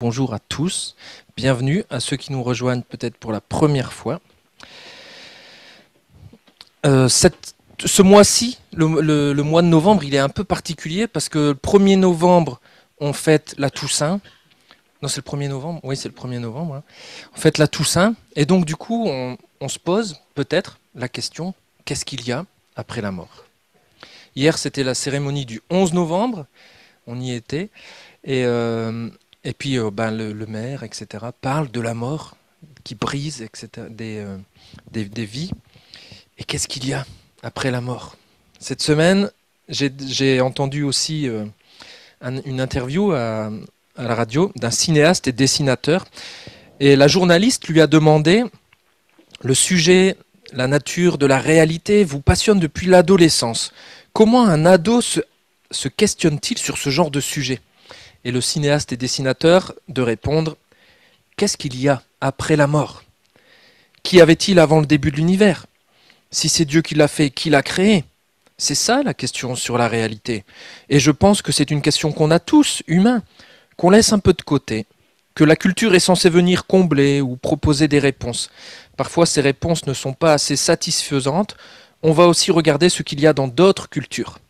Bonjour à tous, bienvenue à ceux qui nous rejoignent peut-être pour la première fois. Ce mois-ci, le mois de novembre, il est un peu particulier parce que le 1er novembre, on fête la Toussaint. Non, c'est le 1er novembre. Oui, c'est le 1er novembre. Hein. On fête la Toussaint. Et donc, du coup, on se pose peut-être la question, qu'est-ce qu'il y a après la mort? Hier, c'était la cérémonie du 11 novembre. On y était. Et puis, le maire, etc., parle de la mort qui brise, etc., des vies. Et qu'est-ce qu'il y a après la mort? Cette semaine, j'ai entendu aussi une interview à la radio d'un cinéaste et dessinateur. Et la journaliste lui a demandé, le sujet, la nature de la réalité vous passionne depuis l'adolescence. Comment un ado se questionne-t-il sur ce genre de sujet? Et le cinéaste et dessinateur de répondre, qu'est-ce qu'il y a après la mort? Qu'y avait-il avant le début de l'univers? Si c'est Dieu qui l'a fait, qui l'a créé? C'est ça la question sur la réalité. Et je pense que c'est une question qu'on a tous, humains, qu'on laisse un peu de côté, que la culture est censée venir combler ou proposer des réponses. Parfois ces réponses ne sont pas assez satisfaisantes. On va aussi regarder ce qu'il y a dans d'autres cultures.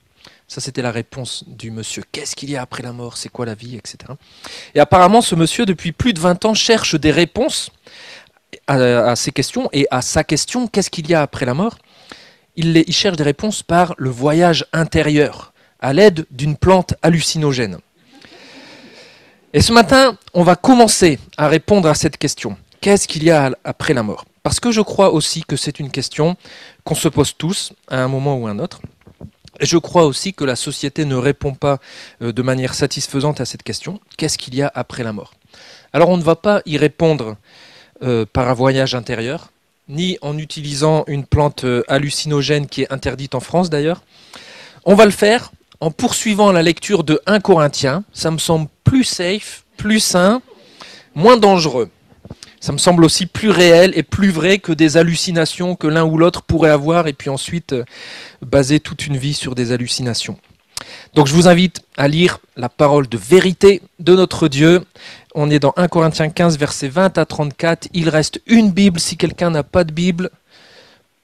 Ça, c'était la réponse du monsieur. Qu'est-ce qu'il y a après la mort? C'est quoi la vie? Etc. Et apparemment, ce monsieur, depuis plus de 20 ans, cherche des réponses à ces questions. Et à sa question, qu'est-ce qu'il y a après la mort? Il cherche des réponses par le voyage intérieur, à l'aide d'une plante hallucinogène. Et ce matin, on va commencer à répondre à cette question. Qu'est-ce qu'il y a après la mort? Parce que je crois aussi que c'est une question qu'on se pose tous, à un moment ou à un autre. Et je crois aussi que la société ne répond pas de manière satisfaisante à cette question. Qu'est-ce qu'il y a après la mort? Alors on ne va pas y répondre par un voyage intérieur, ni en utilisant une plante hallucinogène qui est interdite en France d'ailleurs. On va le faire en poursuivant la lecture de 1 Corinthiens. Ça me semble plus safe, plus sain, moins dangereux. Ça me semble aussi plus réel et plus vrai que des hallucinations que l'un ou l'autre pourrait avoir et puis ensuite baser toute une vie sur des hallucinations. Donc je vous invite à lire la parole de vérité de notre Dieu. On est dans 1 Corinthiens 15, versets 20 à 34. Il reste une Bible si quelqu'un n'a pas de Bible.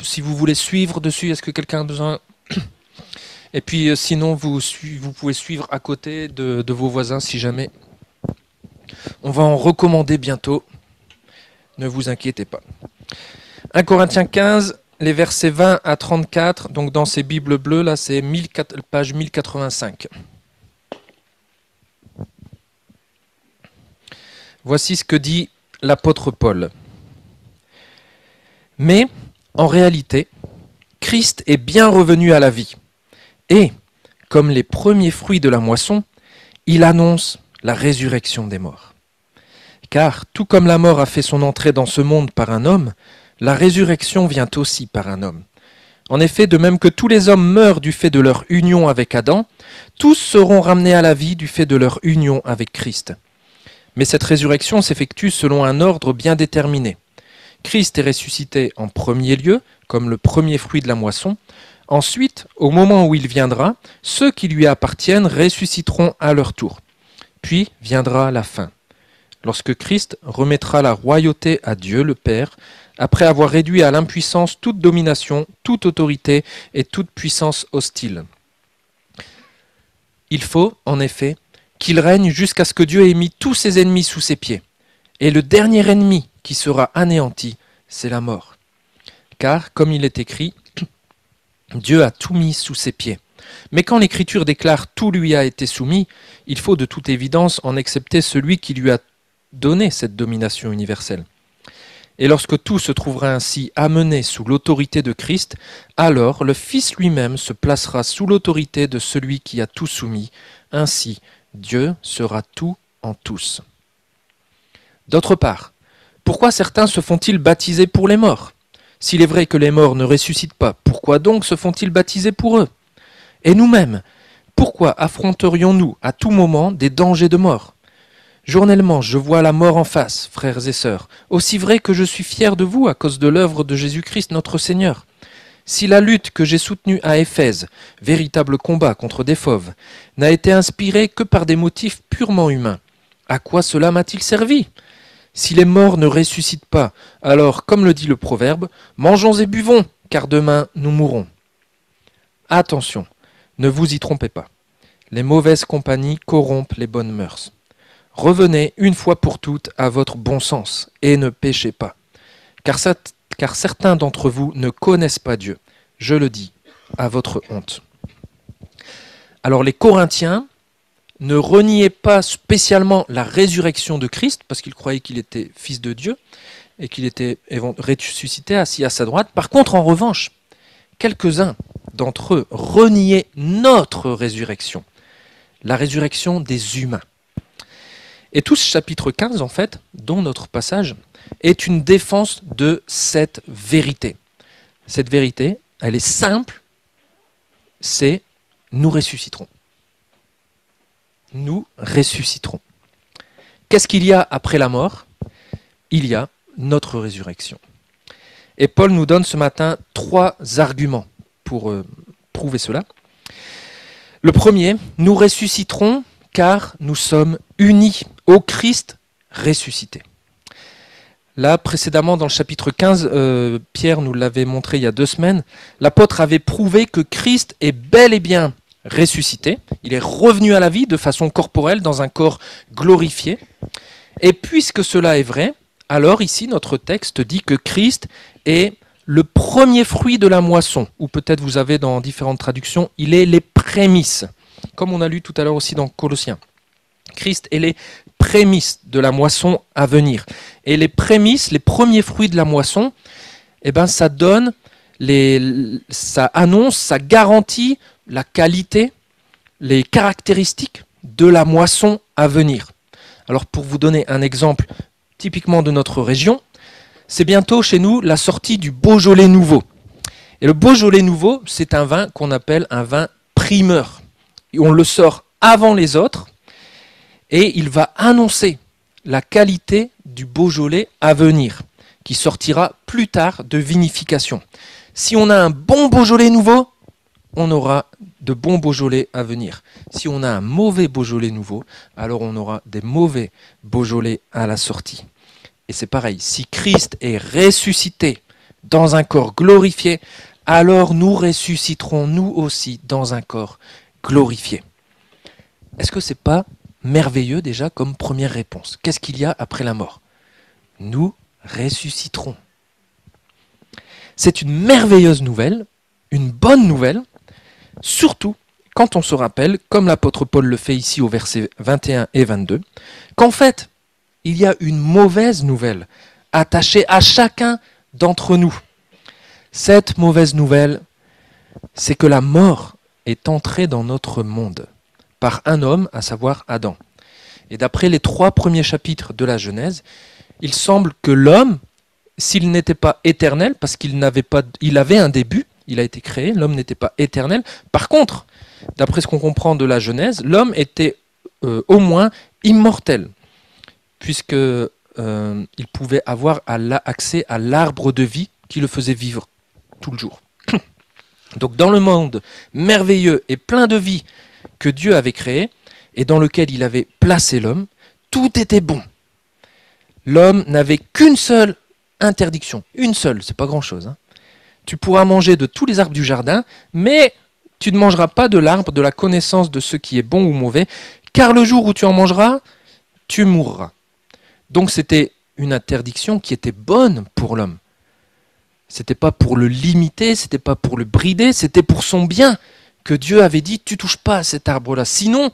Si vous voulez suivre dessus, est-ce que quelqu'un a besoin? Et puis sinon, vous pouvez suivre à côté de vos voisins si jamais. On va en recommander bientôt. Ne vous inquiétez pas. 1 Corinthiens 15, les versets 20 à 34, donc dans ces Bibles bleues, là c'est page 1085. Voici ce que dit l'apôtre Paul. Mais, en réalité, Christ est bien revenu à la vie. Et, comme les premiers fruits de la moisson, il annonce la résurrection des morts. Car, tout comme la mort a fait son entrée dans ce monde par un homme, la résurrection vient aussi par un homme. En effet, de même que tous les hommes meurent du fait de leur union avec Adam, tous seront ramenés à la vie du fait de leur union avec Christ. Mais cette résurrection s'effectue selon un ordre bien déterminé. Christ est ressuscité en premier lieu, comme le premier fruit de la moisson. Ensuite, au moment où il viendra, ceux qui lui appartiennent ressusciteront à leur tour. Puis viendra la fin, lorsque Christ remettra la royauté à Dieu le Père, après avoir réduit à l'impuissance toute domination, toute autorité et toute puissance hostile. Il faut, en effet, qu'il règne jusqu'à ce que Dieu ait mis tous ses ennemis sous ses pieds. Et le dernier ennemi qui sera anéanti, c'est la mort. Car, comme il est écrit, Dieu a tout mis sous ses pieds. Mais quand l'Écriture déclare « tout lui a été soumis », il faut de toute évidence en accepter celui qui lui a donné cette domination universelle. Et lorsque tout se trouvera ainsi amené sous l'autorité de Christ, alors le Fils lui-même se placera sous l'autorité de celui qui a tout soumis. Ainsi, Dieu sera tout en tous. D'autre part, pourquoi certains se font-ils baptiser pour les morts? S'il est vrai que les morts ne ressuscitent pas, pourquoi donc se font-ils baptiser pour eux? Et nous-mêmes, pourquoi affronterions-nous à tout moment des dangers de mort? Journellement, je vois la mort en face, frères et sœurs, aussi vrai que je suis fier de vous à cause de l'œuvre de Jésus-Christ notre Seigneur. Si la lutte que j'ai soutenue à Éphèse, véritable combat contre des fauves, n'a été inspirée que par des motifs purement humains, À quoi cela m'a-t-il servi? Si les morts ne ressuscitent pas, alors, comme le dit le proverbe, mangeons et buvons, car demain nous mourrons. Attention, ne vous y trompez pas. Les mauvaises compagnies corrompent les bonnes mœurs. Revenez une fois pour toutes à votre bon sens et ne péchez pas. Car certains d'entre vous ne connaissent pas Dieu. Je le dis, à votre honte. Alors les Corinthiens ne reniaient pas spécialement la résurrection de Christ, parce qu'ils croyaient qu'il était fils de Dieu et qu'il était ressuscité, assis à sa droite. Par contre, en revanche, quelques-uns d'entre eux reniaient notre résurrection, la résurrection des humains. Et tout ce chapitre 15, en fait, dont notre passage, est une défense de cette vérité. Cette vérité, elle est simple, c'est nous ressusciterons. Nous ressusciterons. Qu'est-ce qu'il y a après la mort? Il y a notre résurrection. Et Paul nous donne ce matin 3 arguments pour prouver cela. Le premier, nous ressusciterons car nous sommes unis au Christ ressuscité. Là, précédemment, dans le chapitre 15, Pierre nous l'avait montré il y a 2 semaines, l'apôtre avait prouvé que Christ est bel et bien ressuscité. Il est revenu à la vie de façon corporelle, dans un corps glorifié. Et puisque cela est vrai, alors ici, notre texte dit que Christ est le premier fruit de la moisson, ou peut-être vous avez dans différentes traductions, il est les prémices, comme on a lu tout à l'heure aussi dans Colossiens. Christ est les prémices de la moisson à venir. Et les prémices, les premiers fruits de la moisson, eh ben, ça donne, ça annonce, ça garantit la qualité, les caractéristiques de la moisson à venir. Alors pour vous donner un exemple typiquement de notre région, c'est bientôt chez nous la sortie du Beaujolais nouveau. Et le Beaujolais nouveau, c'est un vin qu'on appelle un vin primeur. Et on le sort avant les autres et il va annoncer la qualité du Beaujolais à venir, qui sortira plus tard de vinification. Si on a un bon Beaujolais nouveau, on aura de bons Beaujolais à venir. Si on a un mauvais Beaujolais nouveau, alors on aura des mauvais Beaujolais à la sortie. Et c'est pareil, si Christ est ressuscité dans un corps glorifié, alors nous ressusciterons nous aussi dans un corps glorifié. Est-ce que c'est pas merveilleux déjà comme première réponse? Qu'est-ce qu'il y a après la mort? Nous ressusciterons. C'est une merveilleuse nouvelle, une bonne nouvelle, surtout quand on se rappelle, comme l'apôtre Paul le fait ici au verset 21 et 22, qu'en fait, il y a une mauvaise nouvelle attachée à chacun d'entre nous. Cette mauvaise nouvelle, c'est que la mort est entrée dans notre monde par un homme, à savoir Adam. Et d'après les 3 premiers chapitres de la Genèse, il semble que l'homme, s'il n'était pas éternel, parce qu'il avait un début, il a été créé, l'homme n'était pas éternel. Par contre, d'après ce qu'on comprend de la Genèse, l'homme était au moins immortel, puisqu'il pouvait avoir accès à l'arbre de vie qui le faisait vivre tout le jour. Donc dans le monde merveilleux et plein de vie que Dieu avait créé, et dans lequel il avait placé l'homme, tout était bon. L'homme n'avait qu'une seule interdiction, une seule, c'est pas grand-chose. Hein. Tu pourras manger de tous les arbres du jardin, mais tu ne mangeras pas de l'arbre de la connaissance de ce qui est bon ou mauvais, car le jour où tu en mangeras, tu mourras. Donc c'était une interdiction qui était bonne pour l'homme. C'était pas pour le limiter, c'était pas pour le brider, c'était pour son bien que Dieu avait dit tu touches pas à cet arbre-là, sinon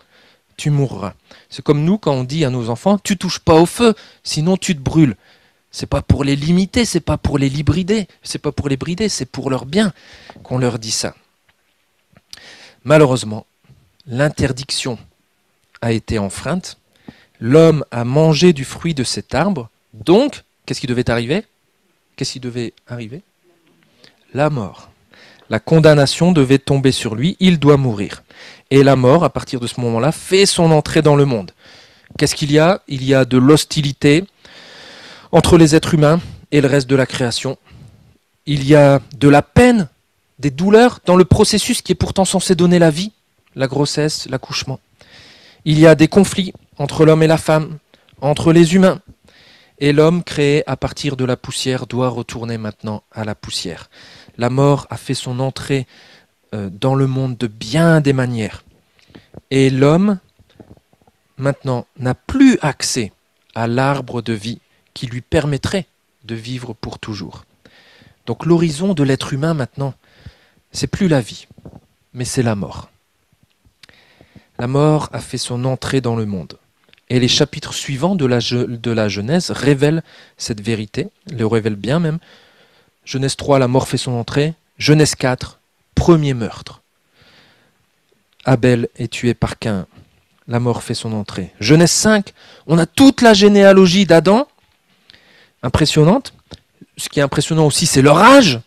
tu mourras. C'est comme nous quand on dit à nos enfants tu touches pas au feu, sinon tu te brûles. C'est pas pour les limiter, c'est pas pour les brider, c'est pas pour les brider, c'est pour leur bien qu'on leur dit ça. Malheureusement, l'interdiction a été enfreinte. L'homme a mangé du fruit de cet arbre. Donc, qu'est-ce qui devait arriver? Qu'est-ce qui devait arriver? La mort. La condamnation devait tomber sur lui, il doit mourir. Et la mort, à partir de ce moment-là, fait son entrée dans le monde. Qu'est-ce qu'il y a? Il y a de l'hostilité entre les êtres humains et le reste de la création. Il y a de la peine, des douleurs dans le processus qui est pourtant censé donner la vie, la grossesse, l'accouchement. Il y a des conflits entre l'homme et la femme, entre les humains. Et l'homme créé à partir de la poussière doit retourner maintenant à la poussière. La mort a fait son entrée dans le monde de bien des manières. Et l'homme, maintenant, n'a plus accès à l'arbre de vie qui lui permettrait de vivre pour toujours. Donc l'horizon de l'être humain maintenant, c'est plus la vie, mais c'est la mort. La mort a fait son entrée dans le monde. Et les chapitres suivants de la Genèse révèlent cette vérité, le révèlent bien même. Genèse 3, la mort fait son entrée. Genèse 4, premier meurtre. Abel est tué par Caïn. La mort fait son entrée. Genèse 5, on a toute la généalogie d'Adam, impressionnante. Ce qui est impressionnant aussi, c'est leur âge.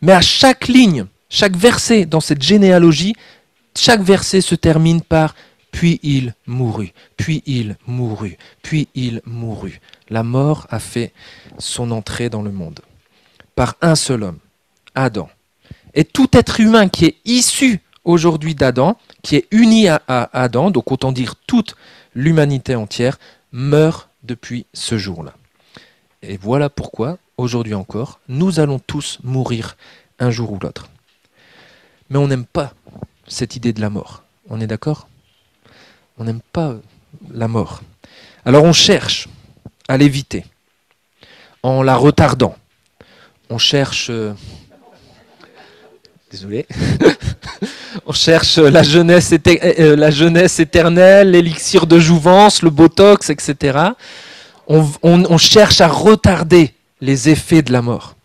Mais à chaque ligne, chaque verset dans cette généalogie, chaque verset se termine par « puis il mourut, puis il mourut, puis il mourut ». La mort a fait son entrée dans le monde par un seul homme, Adam. Et tout être humain qui est issu aujourd'hui d'Adam, qui est uni à Adam, donc autant dire toute l'humanité entière, meurt depuis ce jour-là. Et voilà pourquoi, aujourd'hui encore, nous allons tous mourir un jour ou l'autre. Mais on n'aime pas cette idée de la mort. On est d'accord ? On n'aime pas la mort. Alors on cherche à l'éviter, en la retardant. On cherche... Désolé. On cherche la jeunesse éternelle, l'élixir de jouvence, le botox, etc. On cherche à retarder les effets de la mort.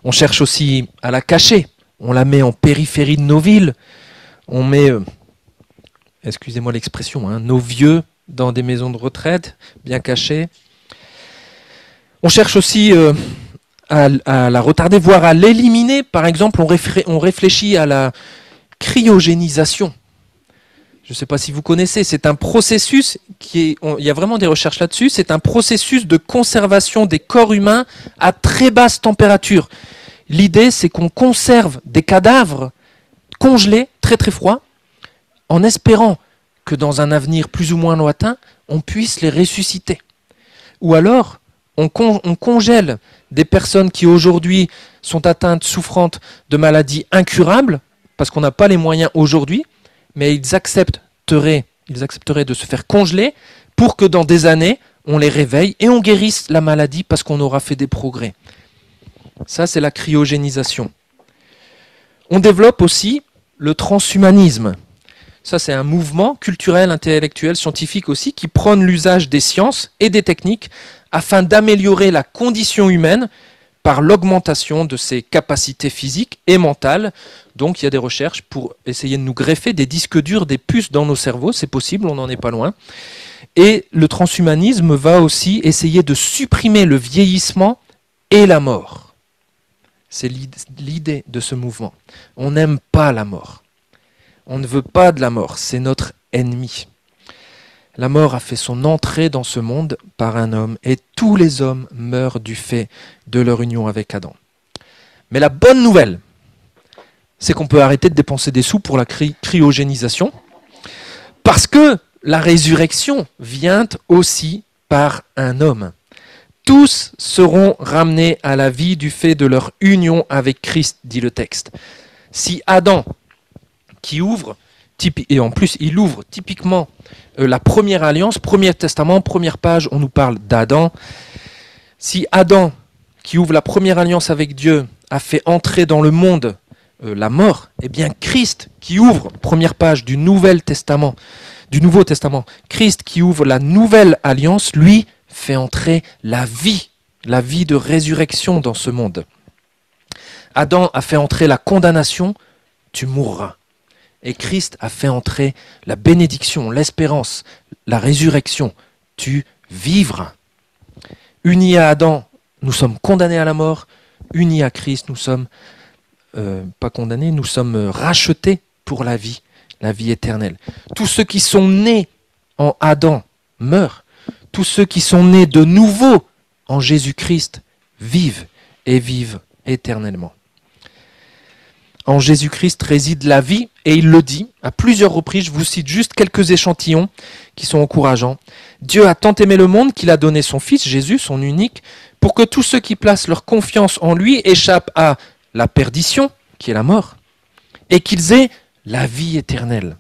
On cherche aussi à la cacher. On la met en périphérie de nos villes. On met, excusez-moi l'expression, nos vieux dans des maisons de retraite, bien cachés. On cherche aussi à la retarder, voire à l'éliminer. Par exemple, on réfléchit à la cryogénisation. Je ne sais pas si vous connaissez, c'est un processus il y a vraiment des recherches là-dessus, c'est un processus de conservation des corps humains à très basse température. L'idée, c'est qu'on conserve des cadavres congelés, très très froids, en espérant que dans un avenir plus ou moins lointain, on puisse les ressusciter. Ou alors, on congèle des personnes qui aujourd'hui sont atteintes, souffrantes de maladies incurables, parce qu'on n'a pas les moyens aujourd'hui, mais ils accepteraient de se faire congeler pour que dans des années, on les réveille et on guérisse la maladie parce qu'on aura fait des progrès. Ça, c'est la cryogénisation. On développe aussi le transhumanisme. Ça, c'est un mouvement culturel, intellectuel, scientifique aussi, qui prône l'usage des sciences et des techniques afin d'améliorer la condition humaine par l'augmentation de ses capacités physiques et mentales. Donc il y a des recherches pour essayer de nous greffer des disques durs, des puces dans nos cerveaux, c'est possible, on n'en est pas loin. Et le transhumanisme va aussi essayer de supprimer le vieillissement et la mort. C'est l'idée de ce mouvement. On n'aime pas la mort. On ne veut pas de la mort, c'est notre ennemi. La mort a fait son entrée dans ce monde par un homme, et tous les hommes meurent du fait de leur union avec Adam. Mais la bonne nouvelle, c'est qu'on peut arrêter de dépenser des sous pour la cryogénisation, parce que la résurrection vient aussi par un homme. Tous seront ramenés à la vie du fait de leur union avec Christ, dit le texte. Si Adam, qui ouvre, et en plus il ouvre typiquement la première alliance, Premier Testament, première page, on nous parle d'Adam. Si Adam, qui ouvre la première alliance avec Dieu, a fait entrer dans le monde la mort, eh bien Christ, qui ouvre, première page du Nouveau Testament, Christ qui ouvre la nouvelle alliance, lui, fait entrer la vie de résurrection dans ce monde. Adam a fait entrer la condamnation, tu mourras. Et Christ a fait entrer la bénédiction, l'espérance, la résurrection, tu vivras. Unis à Adam, nous sommes condamnés à la mort. Unis à Christ, nous sommes pas condamnés, nous sommes rachetés pour la vie éternelle. Tous ceux qui sont nés en Adam meurent. Tous ceux qui sont nés de nouveau en Jésus-Christ vivent et vivent éternellement. En Jésus-Christ réside la vie, et il le dit à plusieurs reprises. Je vous cite juste quelques échantillons qui sont encourageants. Dieu a tant aimé le monde qu'il a donné son Fils, Jésus, son unique, pour que tous ceux qui placent leur confiance en lui échappent à la perdition, qui est la mort, et qu'ils aient la vie éternelle.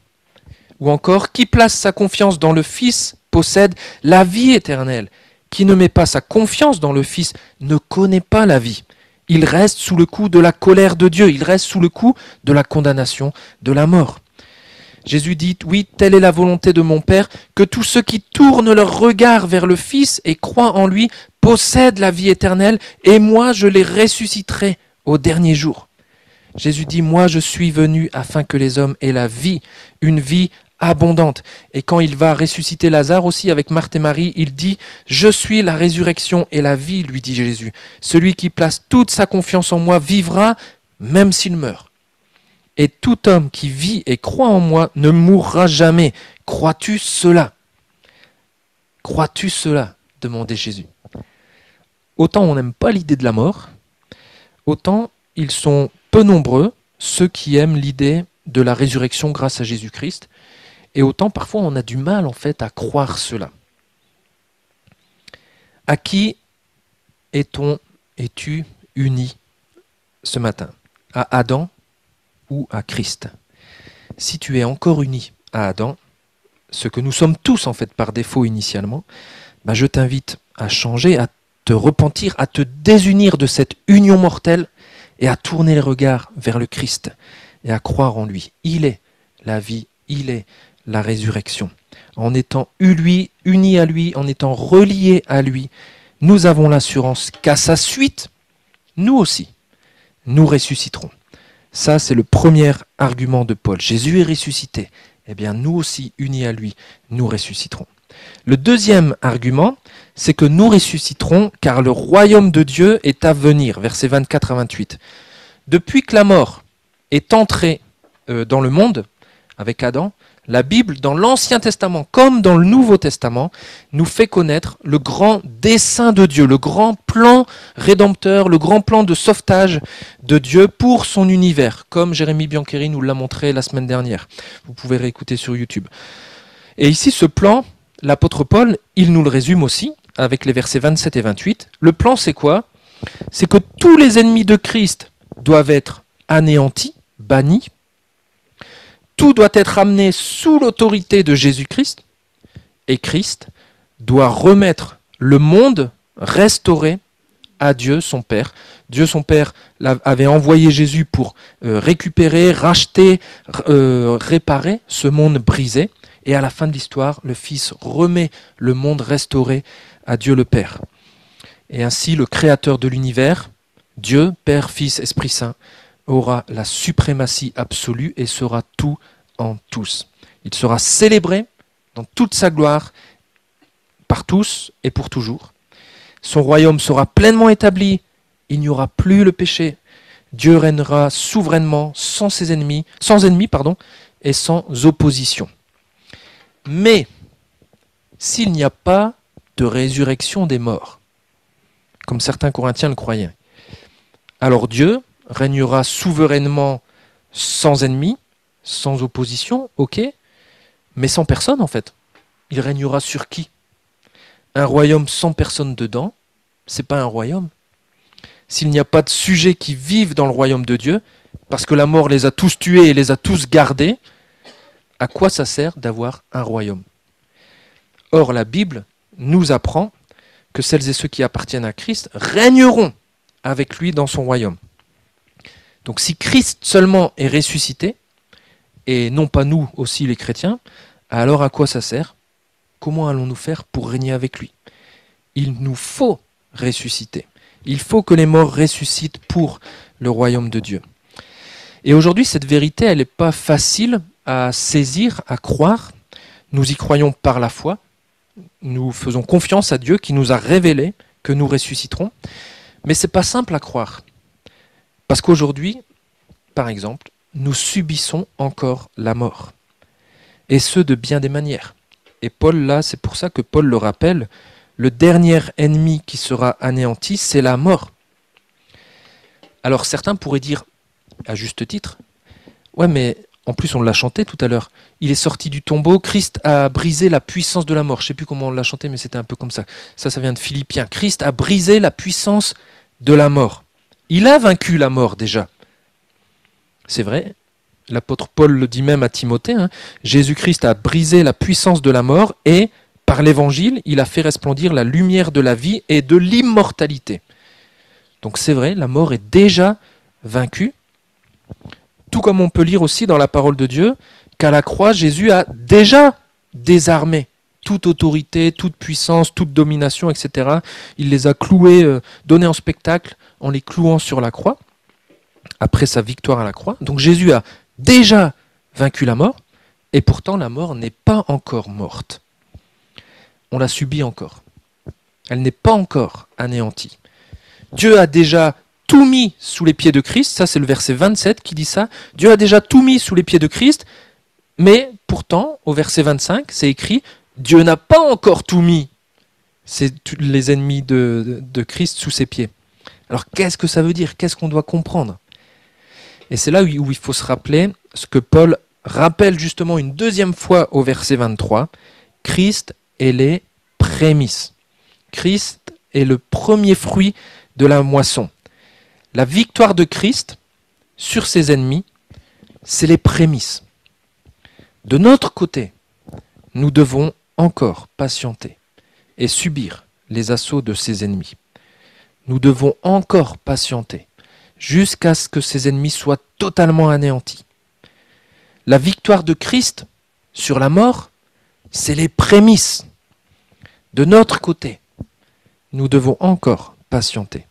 Ou encore, qui place sa confiance dans le Fils possède la vie éternelle. Qui ne met pas sa confiance dans le Fils ne connaît pas la vie. Il reste sous le coup de la colère de Dieu, il reste sous le coup de la condamnation, de la mort. Jésus dit, oui, telle est la volonté de mon Père, que tous ceux qui tournent leur regard vers le Fils et croient en lui possèdent la vie éternelle, et moi je les ressusciterai au dernier jour. Jésus dit, moi je suis venu afin que les hommes aient la vie, une vie abondante. Et quand il va ressusciter Lazare aussi avec Marthe et Marie, il dit, je suis la résurrection et la vie, lui dit Jésus. Celui qui place toute sa confiance en moi vivra même s'il meurt. Et tout homme qui vit et croit en moi ne mourra jamais. Crois-tu cela? Crois-tu cela? Demandait Jésus. Autant on n'aime pas l'idée de la mort, autant ils sont peu nombreux, ceux qui aiment l'idée de la résurrection grâce à Jésus-Christ, et autant parfois on a du mal en fait à croire cela. À qui es-tu uni ce matin? À Adam ou à Christ? Si tu es encore uni à Adam, ce que nous sommes tous en fait par défaut initialement, je t'invite à changer, à te repentir, à te désunir de cette union mortelle et à tourner les regards vers le Christ et à croire en lui. Il est la vie, il est la résurrection. En étant unis à lui, en étant reliés à lui, nous avons l'assurance qu'à sa suite, nous aussi, nous ressusciterons. Ça, c'est le premier argument de Paul. Jésus est ressuscité. Eh bien, nous aussi, unis à lui, nous ressusciterons. Le deuxième argument, c'est que nous ressusciterons car le royaume de Dieu est à venir. Versets 24 à 28. Depuis que la mort est entrée dans le monde, avec Adam, la Bible, dans l'Ancien Testament comme dans le Nouveau Testament, nous fait connaître le grand dessein de Dieu, le grand plan rédempteur, le grand plan de sauvetage de Dieu pour son univers, comme Jérémie Biancheri nous l'a montré la semaine dernière. Vous pouvez réécouter sur YouTube. Et ici, ce plan, l'apôtre Paul, il nous le résume aussi, avec les versets 27 et 28. Le plan, c'est quoi? C'est que tous les ennemis de Christ doivent être anéantis, bannis. Tout doit être amené sous l'autorité de Jésus-Christ. Et Christ doit remettre le monde restauré à Dieu, son Père. Dieu, son Père, avait envoyé Jésus pour récupérer, racheter, réparer ce monde brisé. Et à la fin de l'histoire, le Fils remet le monde restauré à Dieu le Père. Et ainsi, le Créateur de l'univers, Dieu, Père, Fils, Esprit Saint, aura la suprématie absolue et sera tout en tous. Il sera célébré dans toute sa gloire par tous et pour toujours. Son royaume sera pleinement établi, il n'y aura plus le péché. Dieu régnera souverainement sans ennemis, et sans opposition. Mais s'il n'y a pas de résurrection des morts, comme certains Corinthiens le croyaient, alors Dieu régnera souverainement sans ennemis, sans opposition, ok, mais sans personne en fait. Il régnera sur qui? Un royaume sans personne dedans, c'est pas un royaume. S'il n'y a pas de sujets qui vivent dans le royaume de Dieu, parce que la mort les a tous tués et les a tous gardés, à quoi ça sert d'avoir un royaume? Or, la Bible nous apprend que celles et ceux qui appartiennent à Christ régneront avec lui dans son royaume. Donc si Christ seulement est ressuscité, et non pas nous aussi les chrétiens, alors à quoi ça sert? Comment allons-nous faire pour régner avec lui? Il nous faut ressusciter. Il faut que les morts ressuscitent pour le royaume de Dieu. Et aujourd'hui, cette vérité, elle n'est pas facile à saisir, à croire. Nous y croyons par la foi. Nous faisons confiance à Dieu qui nous a révélé que nous ressusciterons. Mais ce n'est pas simple à croire. Parce qu'aujourd'hui, par exemple, nous subissons encore la mort. Et ce, de bien des manières. Et Paul, là, c'est pour ça que Paul le rappelle, le dernier ennemi qui sera anéanti, c'est la mort. Alors certains pourraient dire, à juste titre. Ouais, mais en plus on l'a chanté tout à l'heure. Il est sorti du tombeau, Christ a brisé la puissance de la mort. Je ne sais plus comment on l'a chanté, mais c'était un peu comme ça. Ça vient de Philippiens. Christ a brisé la puissance de la mort. Il a vaincu la mort déjà. C'est vrai, l'apôtre Paul le dit même à Timothée, hein, Jésus-Christ a brisé la puissance de la mort et, par l'évangile, il a fait resplendir la lumière de la vie et de l'immortalité. Donc c'est vrai, la mort est déjà vaincue. Tout comme on peut lire aussi dans la parole de Dieu qu'à la croix, Jésus a déjà désarmé toute autorité, toute puissance, toute domination, etc. Il les a cloués, donnés en spectacle en les clouant sur la croix, après sa victoire à la croix. Donc Jésus a déjà vaincu la mort, et pourtant la mort n'est pas encore morte. On la subit encore. Elle n'est pas encore anéantie. Dieu a déjà tout mis sous les pieds de Christ, ça c'est le verset 27 qui dit ça. Dieu a déjà tout mis sous les pieds de Christ, mais pourtant, au verset 25, c'est écrit « Dieu n'a pas encore tout mis les ennemis de Christ sous ses pieds ». Alors qu'est-ce que ça veut dire? Qu'est-ce qu'on doit comprendre? Et c'est là où il faut se rappeler ce que Paul rappelle justement une deuxième fois au verset 23. Christ est les prémices. Christ est le premier fruit de la moisson. La victoire de Christ sur ses ennemis, c'est les prémices. De notre côté, nous devons encore patienter et subir les assauts de ses ennemis. Nous devons encore patienter jusqu'à ce que ses ennemis soient totalement anéantis. La victoire de Christ sur la mort, c'est les prémices. De notre côté, nous devons encore patienter.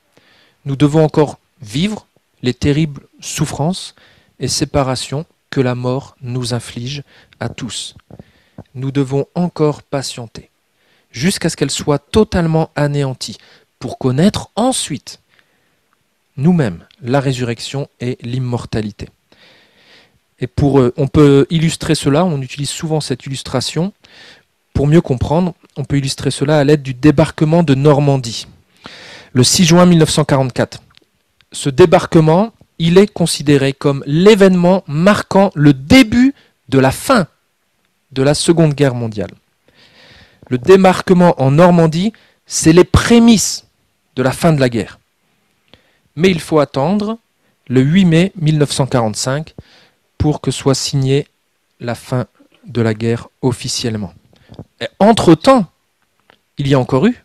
Nous devons encore vivre les terribles souffrances et séparations que la mort nous inflige à tous. Nous devons encore patienter jusqu'à ce qu'elle soit totalement anéantie pour connaître ensuite nous-mêmes la résurrection et l'immortalité. Et on peut illustrer cela, on utilise souvent cette illustration. Pour mieux comprendre, on peut illustrer cela à l'aide du débarquement de Normandie, le 6 juin 1944. Ce débarquement, il est considéré comme l'événement marquant le début de la fin de la Seconde Guerre mondiale. Le débarquement en Normandie, c'est les prémices de la fin de la guerre. Mais il faut attendre le 8 mai 1945 pour que soit signée la fin de la guerre officiellement. Et entre-temps, il y a encore eu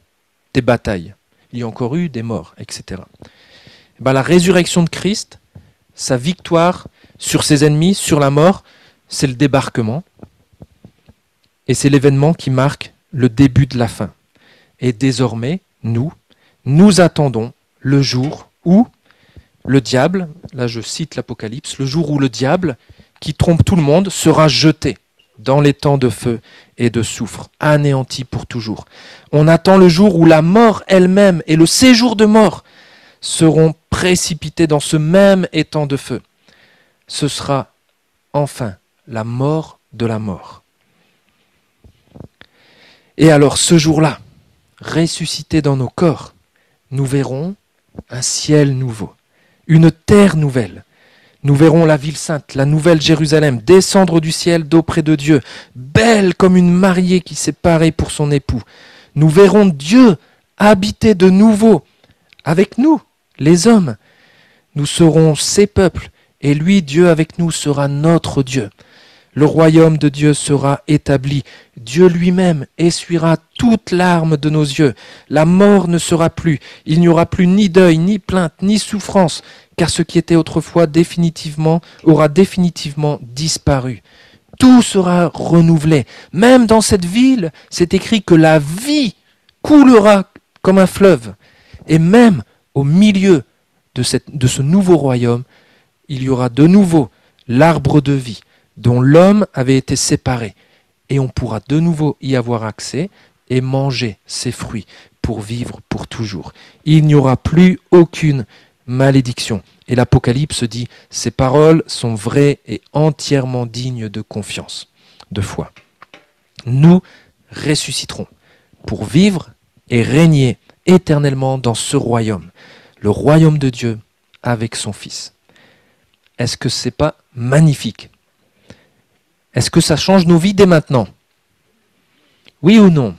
des batailles, il y a encore eu des morts, etc. La résurrection de Christ, sa victoire sur ses ennemis, sur la mort, c'est le débarquement. Et c'est l'événement qui marque le début de la fin. Et désormais, nous attendons le jour où le diable, là je cite l'Apocalypse, le jour où le diable, qui trompe tout le monde, sera jeté dans les temps de feu et de soufre, anéanti pour toujours. On attend le jour où la mort elle-même et le séjour de mort seront précipités dans ce même étang de feu. Ce sera enfin la mort de la mort. Et alors ce jour-là, ressuscités dans nos corps, nous verrons un ciel nouveau, une terre nouvelle. Nous verrons la ville sainte, la nouvelle Jérusalem, descendre du ciel d'auprès de Dieu, belle comme une mariée qui s'est parée pour son époux. Nous verrons Dieu habiter de nouveau avec nous, les hommes. Nous serons ses peuples, et lui, Dieu avec nous, sera notre Dieu. Le royaume de Dieu sera établi. Dieu lui-même essuiera toute larme de nos yeux. La mort ne sera plus. Il n'y aura plus ni deuil, ni plainte, ni souffrance, car ce qui était autrefois aura définitivement disparu. Tout sera renouvelé. Même dans cette ville, c'est écrit que la vie coulera comme un fleuve. Et même au milieu de ce nouveau royaume, il y aura de nouveau l'arbre de vie, dont l'homme avait été séparé, et on pourra de nouveau y avoir accès et manger ses fruits pour vivre pour toujours. Il n'y aura plus aucune malédiction. Et l'Apocalypse dit, ces paroles sont vraies et entièrement dignes de confiance, de foi. Nous ressusciterons pour vivre et régner éternellement dans ce royaume, le royaume de Dieu avec son Fils. Est-ce que c'est pas magnifique? Est-ce que ça change nos vies dès maintenant? Oui ou non?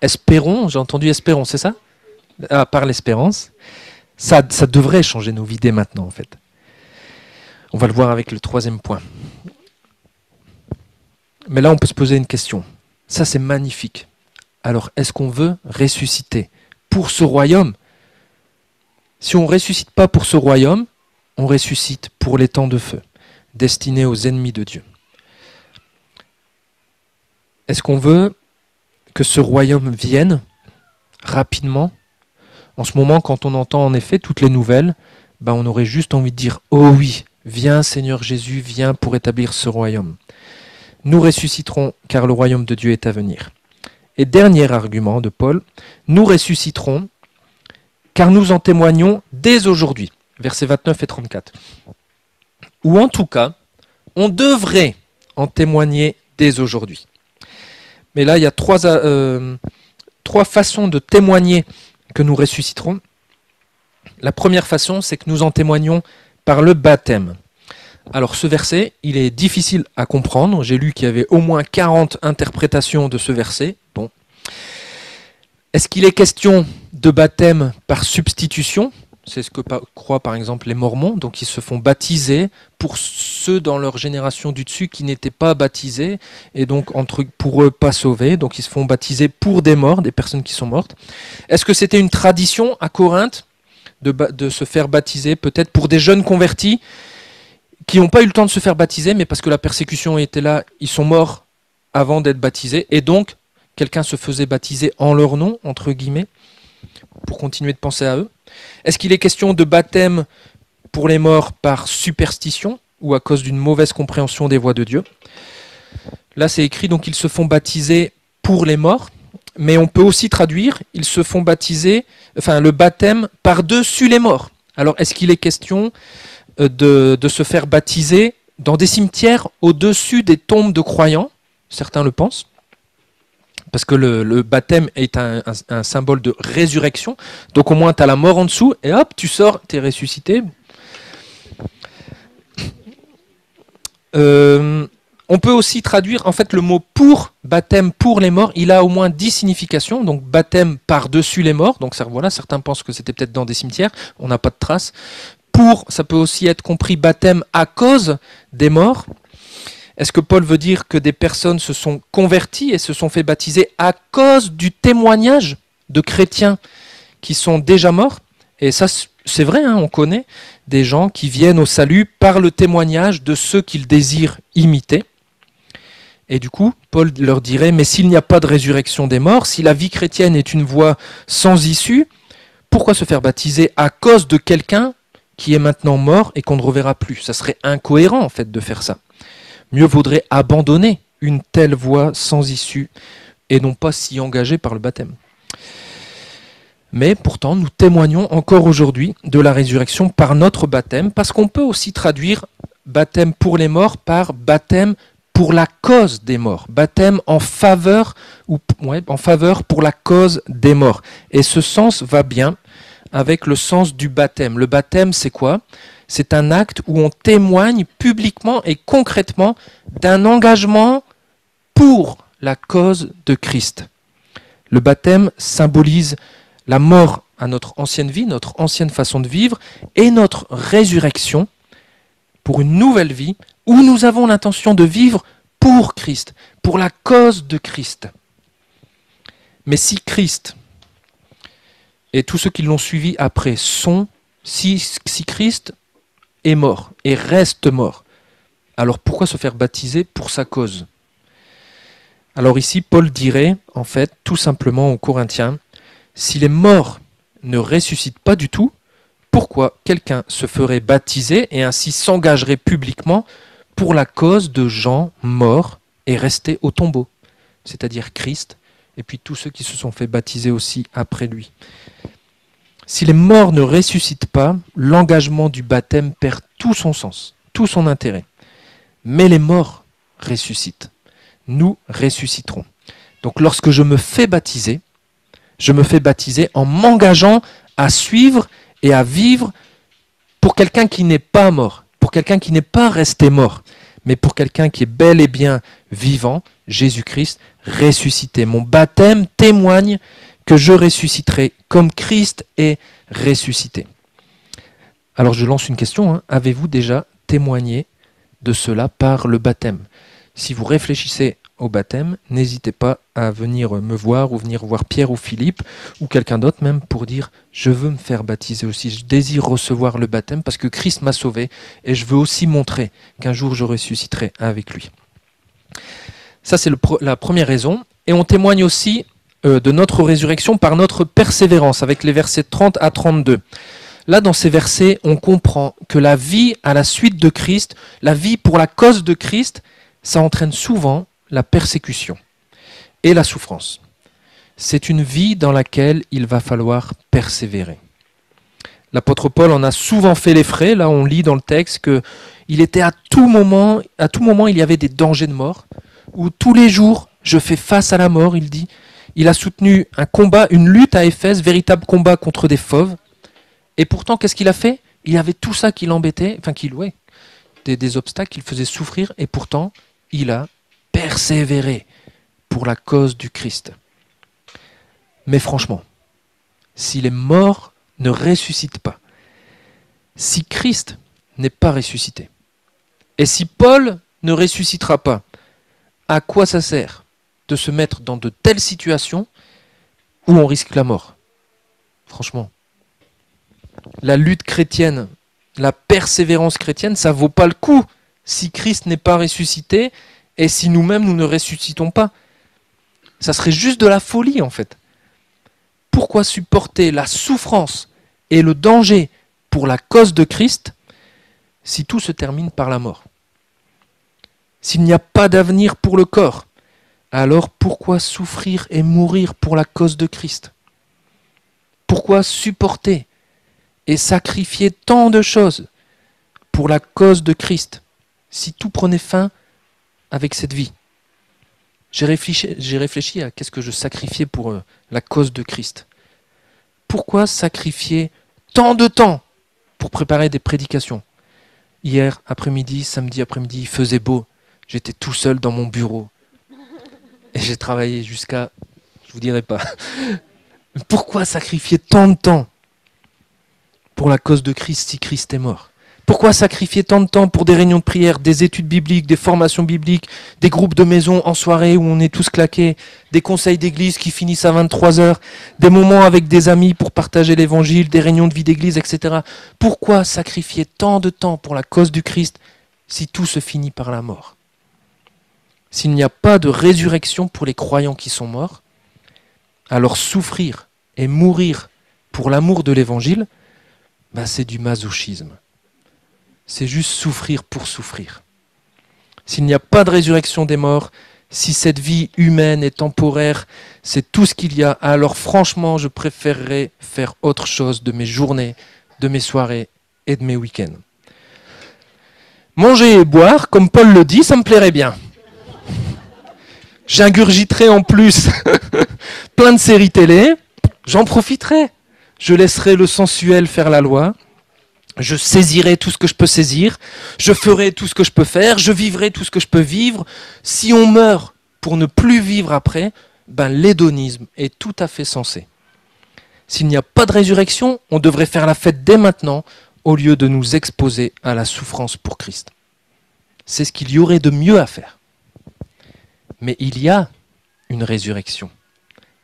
Espérons, j'ai entendu espérons, c'est ça? Ah, par l'espérance. Ça devrait changer nos vies dès maintenant, en fait. On va le voir avec le troisième point. Mais là, on peut se poser une question. Ça, c'est magnifique. Alors, est-ce qu'on veut ressusciter pour ce royaume? Si on ne ressuscite pas pour ce royaume, on ressuscite pour les temps de feu, destinés aux ennemis de Dieu. Est-ce qu'on veut que ce royaume vienne rapidement? En ce moment, quand on entend en effet toutes les nouvelles, on aurait juste envie de dire « Oh oui, viens Seigneur Jésus, viens pour établir ce royaume. » Nous ressusciterons car le royaume de Dieu est à venir. Et dernier argument de Paul, nous ressusciterons car nous en témoignons dès aujourd'hui. Versets 29 et 34. Ou en tout cas, on devrait en témoigner dès aujourd'hui. Mais là, il y a trois façons de témoigner que nous ressusciterons. La première façon, c'est que nous en témoignons par le baptême. Alors ce verset, il est difficile à comprendre. J'ai lu qu'il y avait au moins 40 interprétations de ce verset. Bon. Est-ce qu'il est question de baptême par substitution? C'est ce que croient par exemple les Mormons. Donc ils se font baptiser pour ceux dans leur génération du dessus qui n'étaient pas baptisés et donc pour eux pas sauvés. Donc ils se font baptiser pour des morts, des personnes qui sont mortes. Est-ce que c'était une tradition à Corinthe de se faire baptiser peut-être pour des jeunes convertis qui n'ont pas eu le temps de se faire baptiser, mais parce que la persécution était là, ils sont morts avant d'être baptisés, et donc quelqu'un se faisait baptiser en leur nom, entre guillemets, pour continuer de penser à eux. Est-ce qu'il est question de baptême pour les morts par superstition, ou à cause d'une mauvaise compréhension des voies de Dieu? Là c'est écrit, donc ils se font baptiser pour les morts, mais on peut aussi traduire, ils se font baptiser, le baptême par-dessus les morts. Alors est-ce qu'il est question de se faire baptiser dans des cimetières au-dessus des tombes de croyants? Certains le pensent, parce que le baptême est un symbole de résurrection, donc au moins tu as la mort en dessous, et hop, tu sors, tu es ressuscité. On peut aussi traduire, en fait, le mot pour, baptême pour les morts, il a au moins 10 significations, donc baptême par-dessus les morts, donc ça, voilà, certains pensent que c'était peut-être dans des cimetières, on n'a pas de traces. Pour, ça peut aussi être compris baptême à cause des morts. Est-ce que Paul veut dire que des personnes se sont converties et se sont fait baptiser à cause du témoignage de chrétiens qui sont déjà morts? Et ça, c'est vrai, on connaît des gens qui viennent au salut par le témoignage de ceux qu'ils désirent imiter. Et du coup, Paul leur dirait, mais s'il n'y a pas de résurrection des morts, si la vie chrétienne est une voie sans issue, pourquoi se faire baptiser à cause de quelqu'un qui est maintenant mort et qu'on ne reverra plus? Ça serait incohérent en fait de faire ça. Mieux vaudrait abandonner une telle voie sans issue et non pas s'y engager par le baptême. Mais pourtant, nous témoignons encore aujourd'hui de la résurrection par notre baptême, parce qu'on peut aussi traduire baptême pour les morts par baptême pour la cause des morts, baptême en faveur pour la cause des morts. Et ce sens va bien avec le sens du baptême. Le baptême, c'est quoi? C'est un acte où on témoigne publiquement et concrètement d'un engagement pour la cause de Christ. Le baptême symbolise la mort à notre ancienne vie, notre ancienne façon de vivre, et notre résurrection pour une nouvelle vie où nous avons l'intention de vivre pour Christ, pour la cause de Christ. Mais si Christ et tous ceux qui l'ont suivi après si Christ est mort et reste mort, alors pourquoi se faire baptiser pour sa cause? Alors ici, Paul dirait, en fait, tout simplement aux Corinthiens, si les morts ne ressuscitent pas du tout, pourquoi quelqu'un se ferait baptiser et ainsi s'engagerait publiquement pour la cause de gens morts et restés au tombeau, c'est-à-dire Christ, et puis tous ceux qui se sont fait baptiser aussi après lui. Si les morts ne ressuscitent pas, l'engagement du baptême perd tout son sens, tout son intérêt. Mais les morts ressuscitent. Nous ressusciterons. Donc lorsque je me fais baptiser en m'engageant à suivre et à vivre pour quelqu'un qui n'est pas mort, pour quelqu'un qui n'est pas resté mort, mais pour quelqu'un qui est bel et bien vivant, Jésus-Christ ressuscité. Mon baptême témoigne que je ressusciterai comme Christ est ressuscité. Alors je lance une question, hein. Avez-vous déjà témoigné de cela par le baptême? Si vous réfléchissez au baptême, n'hésitez pas à venir me voir ou venir voir Pierre ou Philippe ou quelqu'un d'autre même pour dire « je veux me faire baptiser aussi, je désire recevoir le baptême parce que Christ m'a sauvé et je veux aussi montrer qu'un jour je ressusciterai avec lui ». Ça c'est la première raison. Et on témoigne aussi de notre résurrection par notre persévérance avec les versets 30 à 32. Là, dans ces versets, on comprend que la vie à la suite de Christ, la vie pour la cause de Christ, ça entraîne souvent la persécution et la souffrance. C'est une vie dans laquelle il va falloir persévérer. L'apôtre Paul en a souvent fait les frais. Là, on lit dans le texte qu'il était à tout moment, il y avait des dangers de mort, où tous les jours, je fais face à la mort, il dit. Il a soutenu un combat, une lutte à Éphèse, véritable combat contre des fauves. Et pourtant, qu'est-ce qu'il a fait? Il avait tout ça qui l'embêtait, des obstacles qui le faisaient souffrir, et pourtant, il a persévéré pour la cause du Christ. Mais franchement, si les morts ne ressuscitent pas, si Christ n'est pas ressuscité, et si Paul ne ressuscitera pas, à quoi ça sert de se mettre dans de telles situations où on risque la mort? Franchement. La lutte chrétienne, la persévérance chrétienne, ça ne vaut pas le coup si Christ n'est pas ressuscité et si nous-mêmes nous ne ressuscitons pas. Ça serait juste de la folie en fait. Pourquoi supporter la souffrance et le danger pour la cause de Christ si tout se termine par la mort? S'il n'y a pas d'avenir pour le corps, alors pourquoi souffrir et mourir pour la cause de Christ? Pourquoi supporter et sacrifier tant de choses pour la cause de Christ, si tout prenait fin avec cette vie? J'ai réfléchi à qu'est-ce que je sacrifiais pour la cause de Christ. Pourquoi sacrifier tant de temps pour préparer des prédications? Hier après-midi, samedi après-midi, il faisait beau. J'étais tout seul dans mon bureau. Et j'ai travaillé jusqu'à... Je vous dirai pas. Pourquoi sacrifier tant de temps pour la cause de Christ si Christ est mort? Pourquoi sacrifier tant de temps pour des réunions de prière, des études bibliques, des formations bibliques, des groupes de maison en soirée où on est tous claqués, des conseils d'église qui finissent à 23h, des moments avec des amis pour partager l'évangile, des réunions de vie d'église, etc. Pourquoi sacrifier tant de temps pour la cause du Christ si tout se finit par la mort? S'il n'y a pas de résurrection pour les croyants qui sont morts, alors souffrir et mourir pour l'amour de l'évangile, c'est du masochisme. C'est juste souffrir pour souffrir. S'il n'y a pas de résurrection des morts, si cette vie humaine et temporaire, c'est tout ce qu'il y a, alors franchement, je préférerais faire autre chose de mes journées, de mes soirées et de mes week-ends. Manger et boire, comme Paul le dit, ça me plairait bien. J'ingurgiterai en plus plein de séries télé, j'en profiterai. Je laisserai le sensuel faire la loi. Je saisirai tout ce que je peux saisir. Je ferai tout ce que je peux faire. Je vivrai tout ce que je peux vivre. Si on meurt pour ne plus vivre après, l'hédonisme est tout à fait sensé. S'il n'y a pas de résurrection, on devrait faire la fête dès maintenant au lieu de nous exposer à la souffrance pour Christ. C'est ce qu'il y aurait de mieux à faire. Mais il y a une résurrection.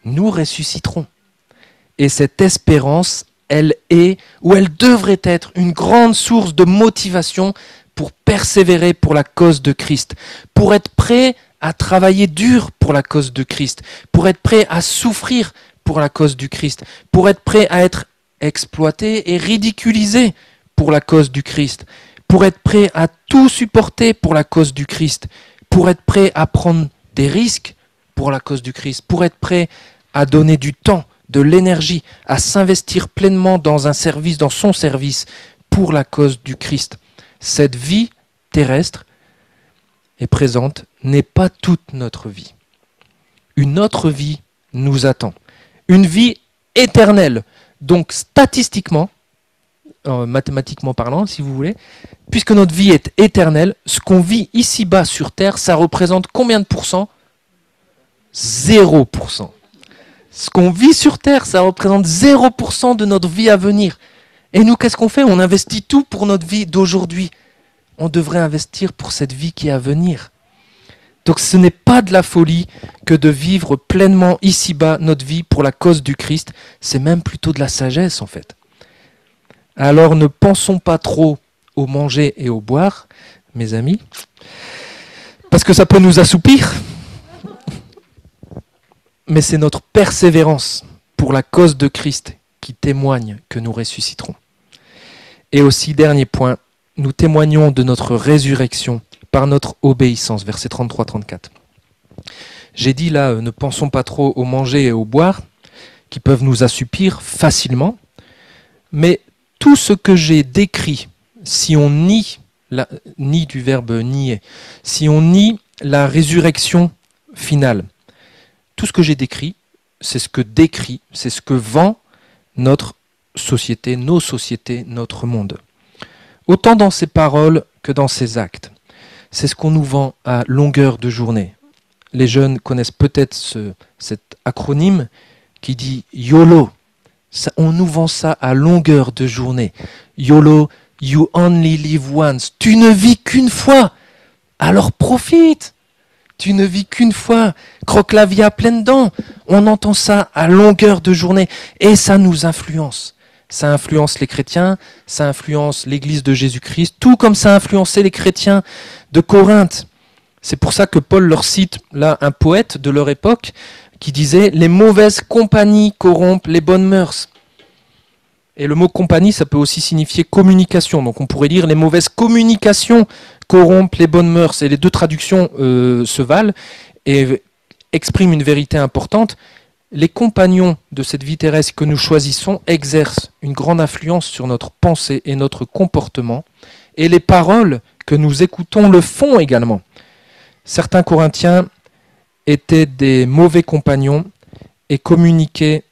Nous ressusciterons. Et cette espérance, elle est, ou elle devrait être, une grande source de motivation pour persévérer pour la cause de Christ, pour être prêt à travailler dur pour la cause de Christ, pour être prêt à souffrir pour la cause du Christ, pour être prêt à être exploité et ridiculisé pour la cause du Christ, pour être prêt à tout supporter pour la cause du Christ, pour être prêt à prendre des risques pour la cause du Christ, pour être prêt à donner du temps, de l'énergie, à s'investir pleinement dans un service, dans son service, pour la cause du Christ. Cette vie terrestre est présente, n'est pas toute notre vie. Une autre vie nous attend. Une vie éternelle. Donc statistiquement, mathématiquement parlant, si vous voulez, puisque notre vie est éternelle, ce qu'on vit ici-bas sur Terre, ça représente combien de pourcents? 0%. Ce qu'on vit sur Terre, ça représente 0% de notre vie à venir. Et nous, qu'est-ce qu'on fait? On investit tout pour notre vie d'aujourd'hui. On devrait investir pour cette vie qui est à venir. Donc ce n'est pas de la folie que de vivre pleinement ici-bas notre vie pour la cause du Christ. C'est même plutôt de la sagesse en fait. Alors ne pensons pas trop au manger et au boire, mes amis, parce que ça peut nous assoupir. Mais c'est notre persévérance pour la cause de Christ qui témoigne que nous ressusciterons. Et aussi, dernier point, nous témoignons de notre résurrection par notre obéissance, versets 33-34. J'ai dit là, ne pensons pas trop au manger et au boire, qui peuvent nous assoupir facilement, mais tout ce que j'ai décrit, si on nie du verbe nier, si on nie la résurrection finale, tout ce que j'ai décrit, c'est ce que décrit, c'est ce que vend notre société, nos sociétés, notre monde. Autant dans ses paroles que dans ses actes. C'est ce qu'on nous vend à longueur de journée. Les jeunes connaissent peut-être cet acronyme qui dit YOLO. On nous vend ça à longueur de journée. YOLO, you only live once. Tu ne vis qu'une fois, alors profite. Tu ne vis qu'une fois, croque la vie à pleines dents. On entend ça à longueur de journée et ça nous influence. Ça influence les chrétiens, ça influence l'Église de Jésus-Christ, tout comme ça a influencé les chrétiens de Corinthe. C'est pour ça que Paul leur cite là un poète de leur époque qui disait « Les mauvaises compagnies corrompent les bonnes mœurs ». Et le mot compagnie, ça peut aussi signifier communication. Donc on pourrait dire « Les mauvaises communications corrompent les bonnes mœurs ». Et les deux traductions se valent et expriment une vérité importante. Les compagnons de cette vie terrestre que nous choisissons exercent une grande influence sur notre pensée et notre comportement. Et les paroles que nous écoutons le font également. Certains Corinthiens étaient des mauvais compagnons et communiquaient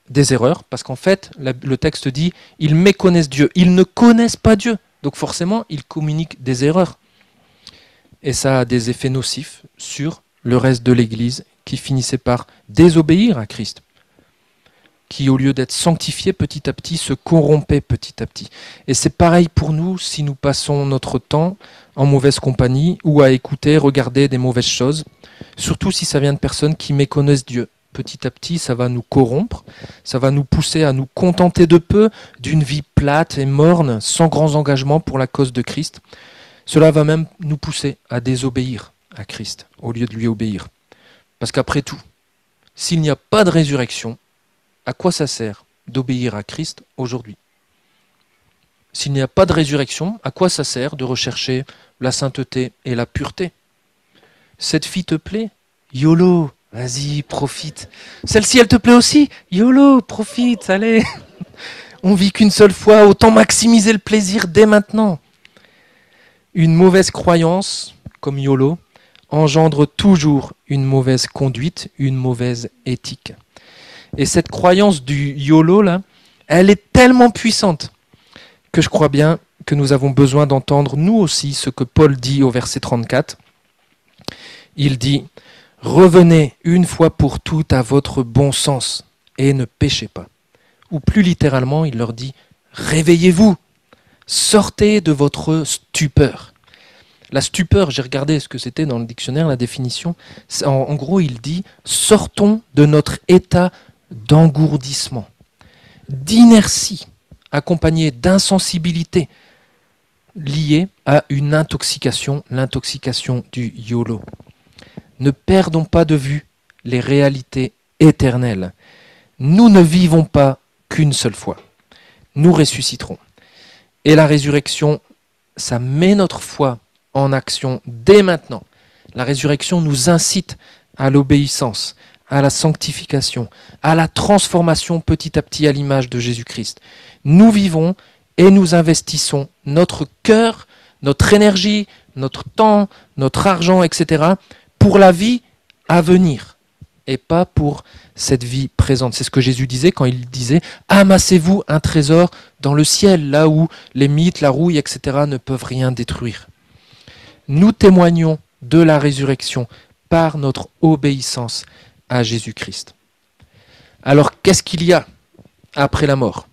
des erreurs, parce qu'en fait, le texte dit « ils méconnaissent Dieu ». Ils ne connaissent pas Dieu, donc forcément, ils communiquent des erreurs. Et ça a des effets nocifs sur le reste de l'Église, qui finissait par désobéir à Christ, qui au lieu d'être sanctifié petit à petit, se corrompait petit à petit. Et c'est pareil pour nous si nous passons notre temps en mauvaise compagnie ou à écouter, regarder des mauvaises choses, surtout si ça vient de personnes qui méconnaissent Dieu. Petit à petit, ça va nous corrompre, ça va nous pousser à nous contenter de peu, d'une vie plate et morne, sans grands engagements pour la cause de Christ. Cela va même nous pousser à désobéir à Christ au lieu de lui obéir. Parce qu'après tout, s'il n'y a pas de résurrection, à quoi ça sert d'obéir à Christ aujourd'hui? S'il n'y a pas de résurrection, à quoi ça sert de rechercher la sainteté et la pureté? Cette fille te plaît? YOLO, vas-y, profite. Celle-ci, elle te plaît aussi? YOLO, profite, allez. On vit qu'une seule fois, autant maximiser le plaisir dès maintenant. Une mauvaise croyance, comme YOLO, engendre toujours une mauvaise conduite, une mauvaise éthique. Et cette croyance du YOLO, là, elle est tellement puissante que je crois bien que nous avons besoin d'entendre, nous aussi, ce que Paul dit au verset 34. Il dit « Revenez une fois pour toutes à votre bon sens et ne péchez pas ». Ou plus littéralement, il leur dit « Réveillez-vous, sortez de votre stupeur ». La stupeur, j'ai regardé ce que c'était dans le dictionnaire, la définition. En gros, il dit « Sortons de notre état d'engourdissement, d'inertie, accompagné d'insensibilité, liée à une intoxication, l'intoxication du YOLO. Ne perdons pas de vue les réalités éternelles. Nous ne vivons pas qu'une seule fois. Nous ressusciterons. Et la résurrection, ça met notre foi en action dès maintenant. La résurrection nous incite à l'obéissance, à la sanctification, à la transformation petit à petit à l'image de Jésus-Christ. Nous vivons et nous investissons notre cœur, notre énergie, notre temps, notre argent, etc. pour la vie à venir. et pas pour cette vie présente. C'est ce que Jésus disait quand il disait « Amassez-vous un trésor dans le ciel, là où les mythes, la rouille, etc. ne peuvent rien détruire. » Nous témoignons de la résurrection par notre obéissance à Jésus-Christ. Alors, qu'est-ce qu'il y a après la mort ?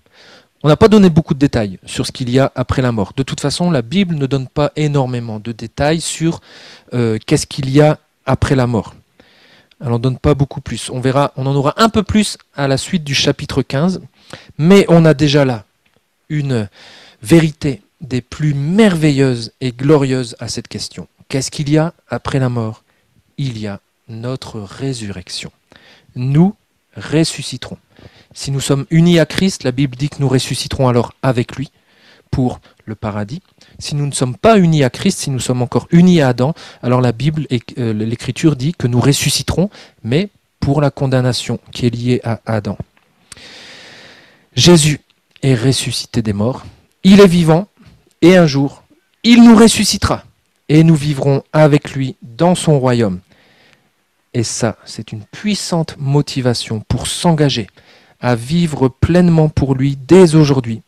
On n'a pas donné beaucoup de détails sur ce qu'il y a après la mort. De toute façon, la Bible ne donne pas énormément de détails sur qu'est-ce qu'il y a après la mort. Elle n'en donne pas beaucoup plus. On verra, on en aura un peu plus à la suite du chapitre 15, mais on a déjà là une vérité des plus merveilleuses et glorieuses à cette question. Qu'est-ce qu'il y a après la mort ? Il y a notre résurrection. Nous ressusciterons. Si nous sommes unis à Christ, la Bible dit que nous ressusciterons alors avec lui pour le paradis. Si nous ne sommes pas unis à Christ, si nous sommes encore unis à Adam, alors la Bible et l'Écriture dit que nous ressusciterons, mais pour la condamnation qui est liée à Adam. Jésus est ressuscité des morts, il est vivant, et un jour, il nous ressuscitera, et nous vivrons avec lui dans son royaume. Et ça, c'est une puissante motivation pour s'engager à vivre pleinement pour lui dès aujourd'hui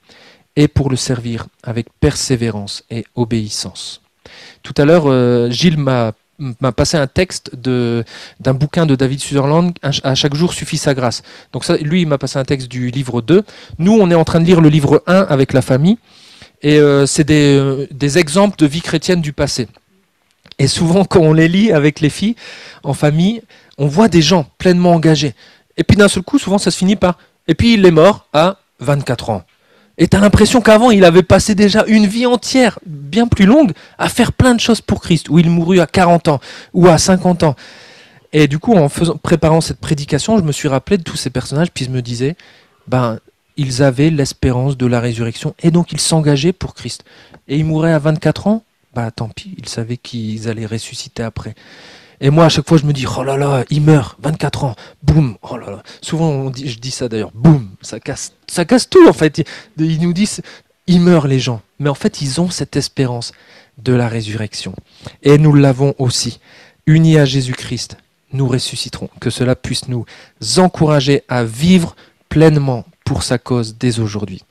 et pour le servir avec persévérance et obéissance. Tout à l'heure, Gilles m'a passé un texte d'un bouquin de David Sutherland, À chaque jour suffit sa grâce. Donc ça, lui, il m'a passé un texte du livre 2. Nous, on est en train de lire le livre 1 avec la famille, et c'est des exemples de vie chrétienne du passé. Et souvent, quand on les lit avec les filles, en famille, on voit des gens pleinement engagés. Et puis d'un seul coup, souvent, ça se finit par « Et puis il est mort à 24 ans ». Et tu as l'impression qu'avant, il avait passé déjà une vie entière, bien plus longue, à faire plein de choses pour Christ, où il mourut à 40 ans ou à 50 ans. Et du coup, en préparant cette prédication, je me suis rappelé de tous ces personnages, puis je me disais, ils avaient l'espérance de la résurrection, et donc ils s'engageaient pour Christ. Et ils mouraient à 24 ans, tant pis, ils savaient qu'ils allaient ressusciter après. Et moi, à chaque fois, je me dis, oh là là, il meurt, 24 ans, boum, oh là là. Souvent, je dis ça d'ailleurs, boum, ça casse tout, en fait. Ils nous disent, ils meurent les gens. Mais en fait, ils ont cette espérance de la résurrection. Et nous l'avons aussi. Unis à Jésus-Christ, nous ressusciterons. Que cela puisse nous encourager à vivre pleinement pour sa cause dès aujourd'hui.